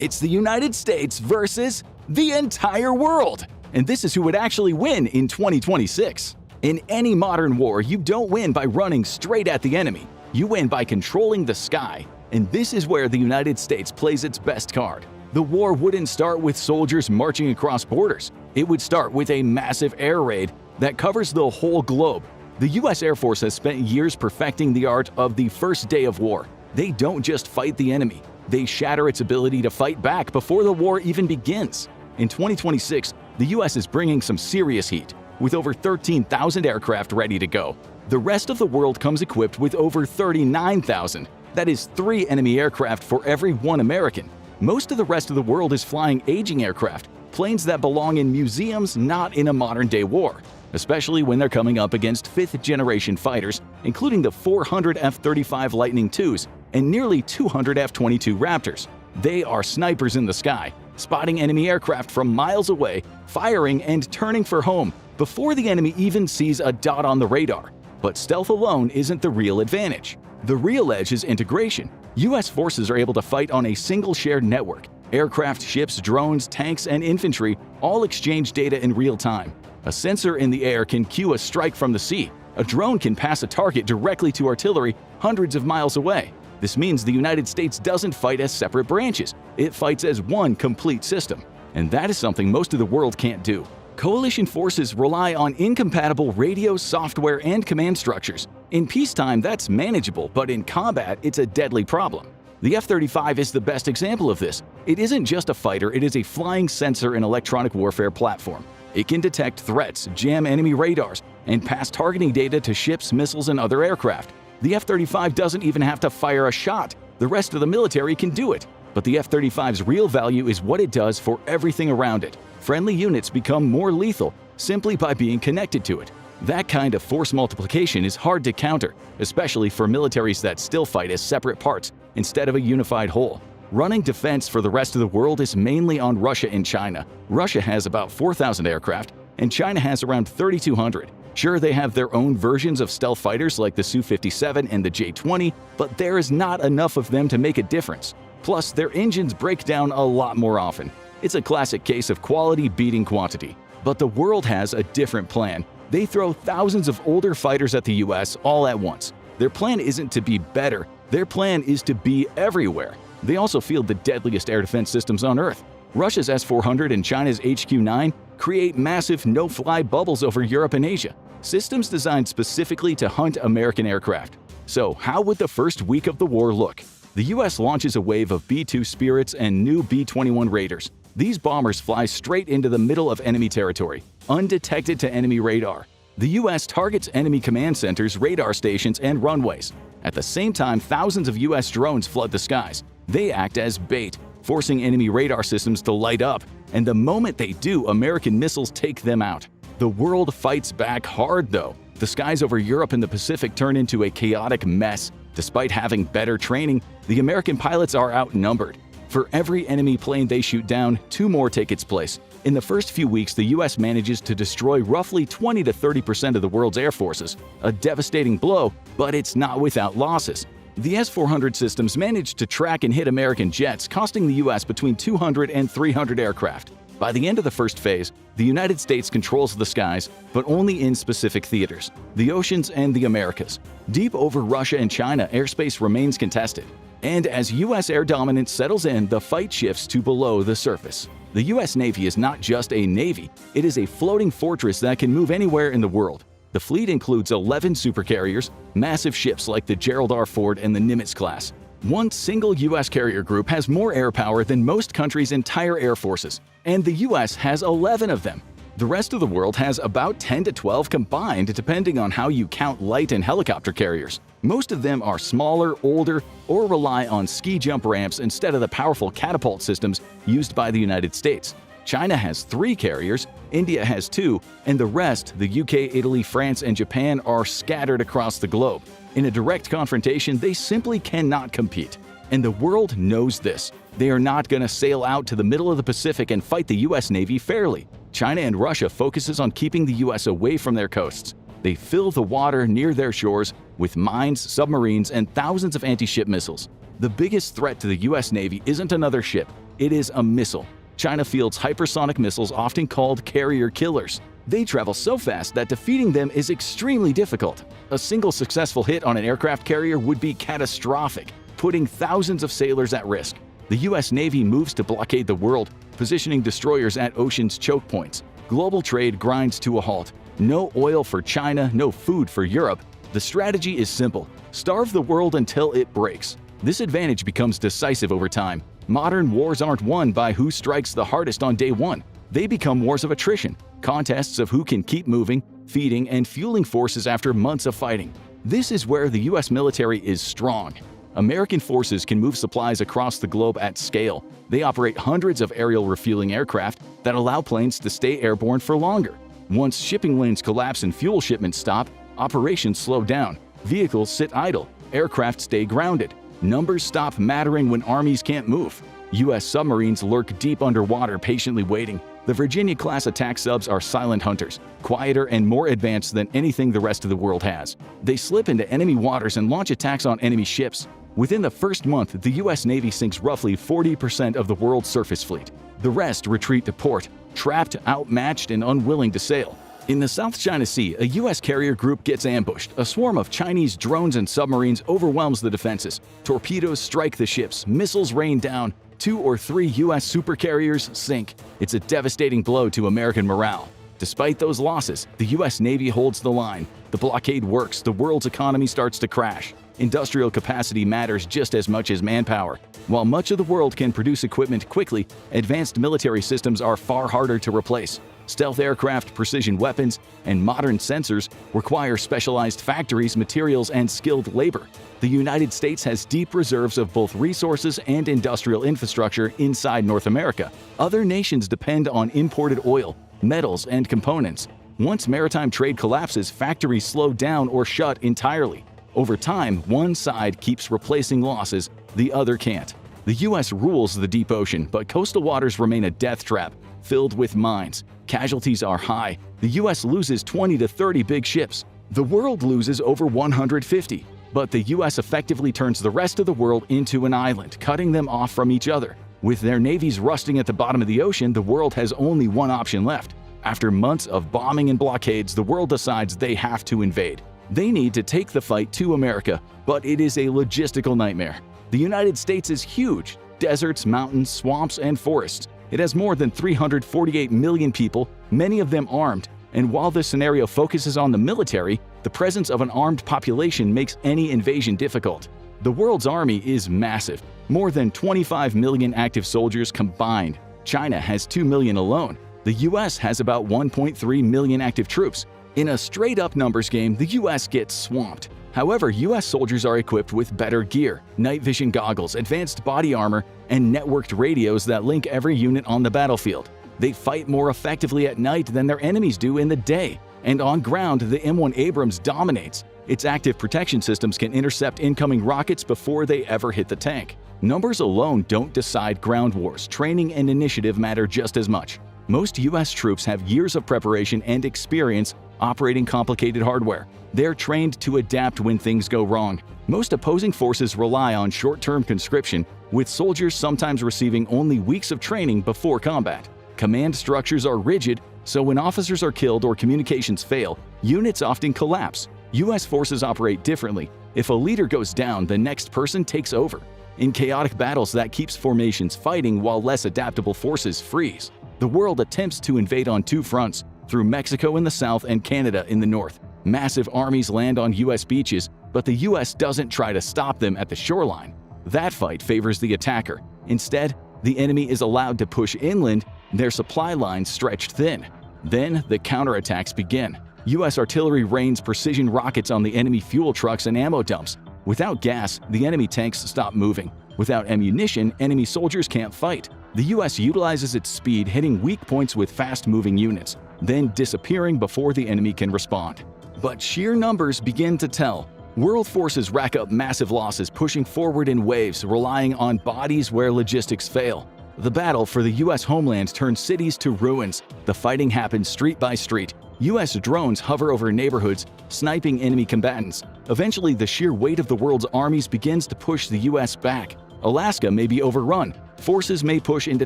It's the United States versus the entire world. And this is who would actually win in 2026. In any modern war, you don't win by running straight at the enemy. You win by controlling the sky. And this is where the United States plays its best card. The war wouldn't start with soldiers marching across borders. It would start with a massive air raid that covers the whole globe. The US Air Force has spent years perfecting the art of the first day of war. They don't just fight the enemy, they shatter its ability to fight back before the war even begins. In 2026, the US is bringing some serious heat, with over 13,000 aircraft ready to go. The rest of the world comes equipped with over 39,000. That is 3 enemy aircraft for every 1 American. Most of the rest of the world is flying aging aircraft, planes that belong in museums, not in a modern-day war, especially when they're coming up against 5th-generation fighters, including the 400 F-35 Lightning IIs and nearly 200 F-22 Raptors. They are snipers in the sky, spotting enemy aircraft from miles away, firing and turning for home before the enemy even sees a dot on the radar. But stealth alone isn't the real advantage. The real edge is integration. US forces are able to fight on a single shared network. Aircraft, ships, drones, tanks, and infantry all exchange data in real time. A sensor in the air can cue a strike from the sea. A drone can pass a target directly to artillery hundreds of miles away. This means the United States doesn't fight as separate branches. It fights as one complete system. And that is something most of the world can't do. Coalition forces rely on incompatible radio, software, and command structures. In peacetime, that's manageable, but in combat, it's a deadly problem. The F-35 is the best example of this. It isn't just a fighter, it is a flying sensor and electronic warfare platform. It can detect threats, jam enemy radars, and pass targeting data to ships, missiles, and other aircraft. The F-35 doesn't even have to fire a shot. The rest of the military can do it. But the F-35's real value is what it does for everything around it. Friendly units become more lethal simply by being connected to it. That kind of force multiplication is hard to counter, especially for militaries that still fight as separate parts instead of a unified whole. Running defense for the rest of the world is mainly on Russia and China. Russia has about 4,000 aircraft, and China has around 3,200. Sure, they have their own versions of stealth fighters like the Su-57 and the J-20, but there is not enough of them to make a difference. Plus, their engines break down a lot more often. It's a classic case of quality beating quantity. But the world has a different plan. They throw thousands of older fighters at the US all at once. Their plan isn't to be better, their plan is to be everywhere. They also field the deadliest air defense systems on Earth. Russia's S-400 and China's HQ-9 create massive no-fly bubbles over Europe and Asia, systems designed specifically to hunt American aircraft. So how would the first week of the war look? The US launches a wave of B-2 Spirits and new B-21 Raiders. These bombers fly straight into the middle of enemy territory, undetected to enemy radar. The US targets enemy command centers, radar stations, and runways. At the same time, thousands of US drones flood the skies. They act as bait, forcing enemy radar systems to light up, and the moment they do, American missiles take them out. The world fights back hard, though. The skies over Europe and the Pacific turn into a chaotic mess. Despite having better training, the American pilots are outnumbered. For every enemy plane they shoot down, 2 more take its place. In the first few weeks, the US manages to destroy roughly 20 to 30% of the world's air forces. A devastating blow, but it's not without losses. The S-400 systems managed to track and hit American jets, costing the US between 200 and 300 aircraft. By the end of the first phase, the United States controls the skies, but only in specific theaters, the oceans and the Americas. Deep over Russia and China, airspace remains contested. And as US air dominance settles in, the fight shifts to below the surface. The US Navy is not just a navy, it is a floating fortress that can move anywhere in the world. The fleet includes 11 supercarriers, massive ships like the Gerald R. Ford and the Nimitz class. One single US carrier group has more air power than most countries' entire air forces, and the US has 11 of them. The rest of the world has about 10 to 12 combined, depending on how you count light and helicopter carriers. Most of them are smaller, older, or rely on ski jump ramps instead of the powerful catapult systems used by the United States. China has 3 carriers, India has 2, and the rest, the UK, Italy, France, and Japan, are scattered across the globe. In a direct confrontation, they simply cannot compete. And the world knows this. They are not going to sail out to the middle of the Pacific and fight the US Navy fairly. China and Russia focuses on keeping the US away from their coasts. They fill the water near their shores with mines, submarines, and thousands of anti-ship missiles. The biggest threat to the US Navy isn't another ship, It is a missile. China fields hypersonic missiles, often called carrier killers. They travel so fast that defeating them is extremely difficult. A single successful hit on an aircraft carrier would be catastrophic, putting thousands of sailors at risk. The U.S. Navy moves to blockade the world, positioning destroyers at ocean's choke points. Global trade grinds to a halt. No oil for China, no food for Europe. The strategy is simple: starve the world until it breaks. This advantage becomes decisive over time. Modern wars aren't won by who strikes the hardest on day one. They become wars of attrition, contests of who can keep moving, feeding, and fueling forces after months of fighting. This is where the U.S. military is strong. American forces can move supplies across the globe at scale. They operate hundreds of aerial refueling aircraft that allow planes to stay airborne for longer. Once shipping lanes collapse and fuel shipments stop, operations slow down. Vehicles sit idle. Aircraft stay grounded. Numbers stop mattering when armies can't move. U.S. submarines lurk deep underwater, patiently waiting. The Virginia-class attack subs are silent hunters, quieter and more advanced than anything the rest of the world has. They slip into enemy waters and launch attacks on enemy ships. Within the first month, the U.S. Navy sinks roughly 40% of the world's surface fleet. The rest retreat to port, trapped, outmatched, and unwilling to sail. In the South China Sea, a U.S. carrier group gets ambushed. A swarm of Chinese drones and submarines overwhelms the defenses. Torpedoes strike the ships, missiles rain down. 2 or 3 U.S. supercarriers sink. It's a devastating blow to American morale. Despite those losses, the U.S. Navy holds the line. The blockade works. The world's economy starts to crash. Industrial capacity matters just as much as manpower. While much of the world can produce equipment quickly, advanced military systems are far harder to replace. Stealth aircraft, precision weapons, and modern sensors require specialized factories, materials, and skilled labor. The United States has deep reserves of both resources and industrial infrastructure inside North America. Other nations depend on imported oil, metals, and components. Once maritime trade collapses, factories slow down or shut entirely. Over time, one side keeps replacing losses, the other can't. The U.S. rules the deep ocean, but coastal waters remain a death trap, filled with mines. Casualties are high. The U.S. loses 20 to 30 big ships. The world loses over 150. But the U.S. effectively turns the rest of the world into an island, cutting them off from each other. With their navies rusting at the bottom of the ocean, the world has only one option left. After months of bombing and blockades, the world decides they have to invade. They need to take the fight to America, but it is a logistical nightmare. The United States is huge: deserts, mountains, swamps, and forests. It has more than 348 million people, many of them armed. And while this scenario focuses on the military, the presence of an armed population makes any invasion difficult. The world's army is massive, more than 25 million active soldiers combined. China has 2 million alone. The U.S. has about 1.3 million active troops. In a straight-up numbers game, the U.S. gets swamped. However, U.S. soldiers are equipped with better gear, night vision goggles, advanced body armor, and networked radios that link every unit on the battlefield. They fight more effectively at night than their enemies do in the day. And on ground, the M1 Abrams dominates. Its active protection systems can intercept incoming rockets before they ever hit the tank. Numbers alone don't decide ground wars. Training and initiative matter just as much. Most U.S. troops have years of preparation and experience operating complicated hardware. They're trained to adapt when things go wrong. Most opposing forces rely on short-term conscription, with soldiers sometimes receiving only weeks of training before combat. Command structures are rigid, so when officers are killed or communications fail, units often collapse. U.S. forces operate differently. If a leader goes down, the next person takes over. In chaotic battles, that keeps formations fighting while less adaptable forces freeze. The world attempts to invade on 2 fronts, through Mexico in the south and Canada in the north. Massive armies land on U.S. beaches, but the U.S. doesn't try to stop them at the shoreline. That fight favors the attacker. Instead, the enemy is allowed to push inland, their supply lines stretched thin. Then the counterattacks begin. U.S. artillery rains precision rockets on the enemy fuel trucks and ammo dumps. Without gas, the enemy tanks stop moving. Without ammunition, enemy soldiers can't fight. The U.S. utilizes its speed, hitting weak points with fast-moving units, then disappearing before the enemy can respond. But sheer numbers begin to tell. World forces rack up massive losses, pushing forward in waves, relying on bodies where logistics fail. The battle for the U.S. homeland turns cities to ruins. The fighting happens street by street. U.S. drones hover over neighborhoods, sniping enemy combatants. Eventually, the sheer weight of the world's armies begins to push the U.S. back. Alaska may be overrun. Forces may push into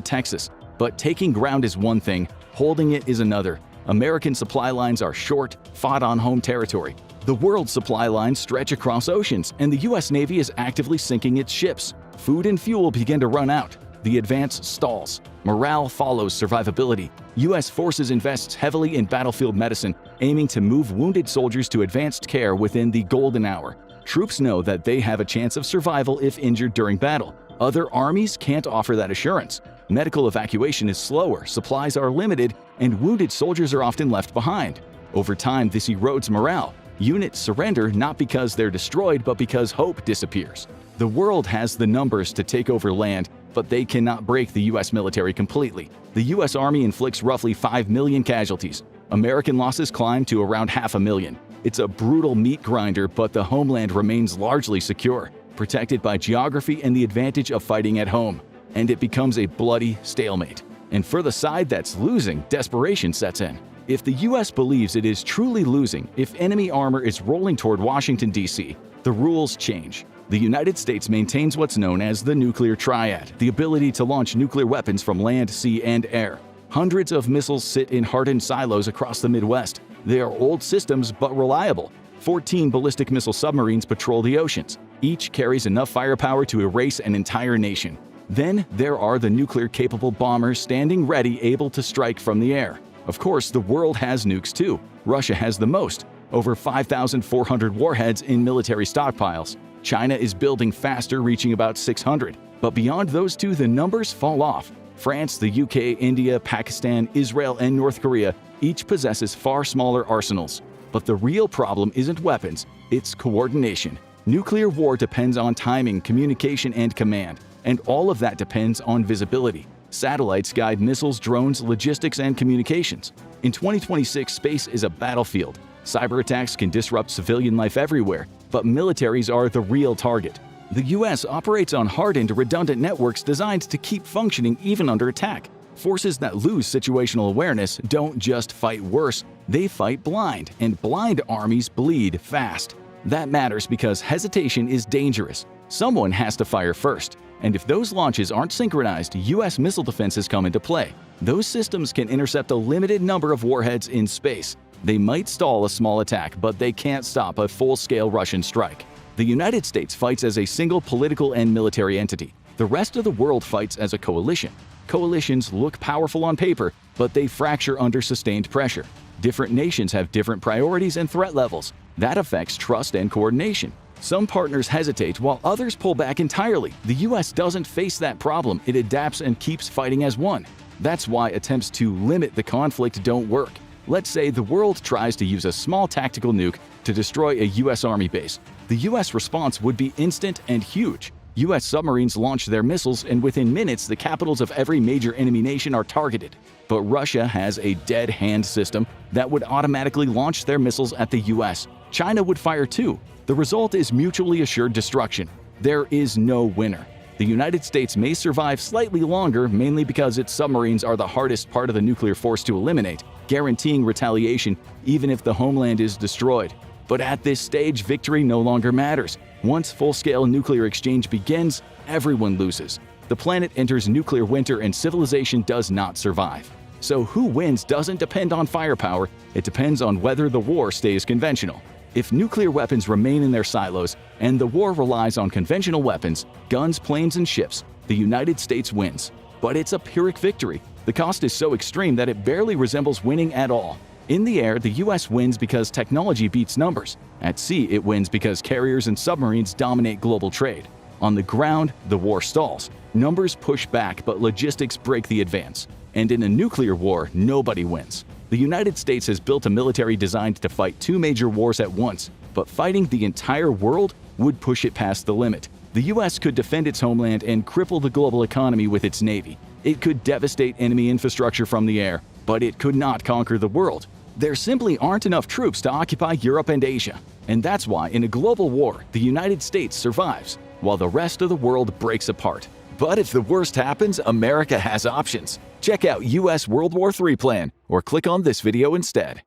Texas, but taking ground is one thing, holding it is another. American supply lines are short, fought on home territory. The world's supply lines stretch across oceans, and the U.S. Navy is actively sinking its ships. Food and fuel begin to run out. The advance stalls. Morale follows survivability. U.S. forces invests heavily in battlefield medicine, aiming to move wounded soldiers to advanced care within the golden hour. Troops know that they have a chance of survival if injured during battle. Other armies can't offer that assurance. Medical evacuation is slower, supplies are limited, and wounded soldiers are often left behind. Over time, this erodes morale. Units surrender not because they're destroyed, but because hope disappears. The world has the numbers to take over land, but they cannot break the U.S. military completely. The U.S. Army inflicts roughly 5 million casualties. American losses climb to around 500,000. It's a brutal meat grinder, but the homeland remains largely secure, protected by geography and the advantage of fighting at home. And it becomes a bloody stalemate. And for the side that's losing, desperation sets in. If the U.S. believes it is truly losing, if enemy armor is rolling toward Washington, D.C., the rules change. The United States maintains what's known as the nuclear triad, the ability to launch nuclear weapons from land, sea, and air. Hundreds of missiles sit in hardened silos across the Midwest. They are old systems but reliable. 14 ballistic missile submarines patrol the oceans. Each carries enough firepower to erase an entire nation. Then there are the nuclear-capable bombers standing ready, able to strike from the air. Of course, the world has nukes too. Russia has the most, over 5,400 warheads in military stockpiles. China is building faster, reaching about 600. But beyond those two, the numbers fall off. France, the UK, India, Pakistan, Israel, and North Korea each possesses far smaller arsenals. But the real problem isn't weapons, it's coordination. Nuclear war depends on timing, communication, and command. And all of that depends on visibility. Satellites guide missiles, drones, logistics, and communications. In 2026, space is a battlefield. Cyber attacks can disrupt civilian life everywhere, but militaries are the real target. The U.S. operates on hardened, redundant networks designed to keep functioning even under attack. Forces that lose situational awareness don't just fight worse, they fight blind, and blind armies bleed fast. That matters because hesitation is dangerous. Someone has to fire first. And if those launches aren't synchronized, U.S. missile defenses come into play. Those systems can intercept a limited number of warheads in space. They might stall a small attack, but they can't stop a full-scale Russian strike. The United States fights as a single political and military entity. The rest of the world fights as a coalition. Coalitions look powerful on paper, but they fracture under sustained pressure. Different nations have different priorities and threat levels. That affects trust and coordination. Some partners hesitate while others pull back entirely. The U.S. doesn't face that problem, it adapts and keeps fighting as one. That's why attempts to limit the conflict don't work. Let's say the world tries to use a small tactical nuke to destroy a U.S. Army base. The U.S. response would be instant and huge. U.S. submarines launch their missiles, and within minutes, the capitals of every major enemy nation are targeted. But Russia has a dead hand system that would automatically launch their missiles at the U.S. China would fire too. The result is mutually assured destruction. There is no winner. The United States may survive slightly longer, mainly because its submarines are the hardest part of the nuclear force to eliminate, guaranteeing retaliation even if the homeland is destroyed. But at this stage, victory no longer matters. Once full-scale nuclear exchange begins, everyone loses. The planet enters nuclear winter and civilization does not survive. So who wins doesn't depend on firepower, it depends on whether the war stays conventional. If nuclear weapons remain in their silos and the war relies on conventional weapons, guns, planes, and ships, the United States wins. But it's a Pyrrhic victory. The cost is so extreme that it barely resembles winning at all. In the air, the U.S. wins because technology beats numbers. At sea, it wins because carriers and submarines dominate global trade. On the ground, the war stalls. Numbers push back, but logistics break the advance. And in a nuclear war, nobody wins. The United States has built a military designed to fight two major wars at once, but fighting the entire world would push it past the limit. The U.S. could defend its homeland and cripple the global economy with its navy. It could devastate enemy infrastructure from the air, but it could not conquer the world. There simply aren't enough troops to occupy Europe and Asia. And that's why, in a global war, the United States survives, while the rest of the world breaks apart. But if the worst happens, America has options. Check out U.S. World War III plan, or click on this video instead.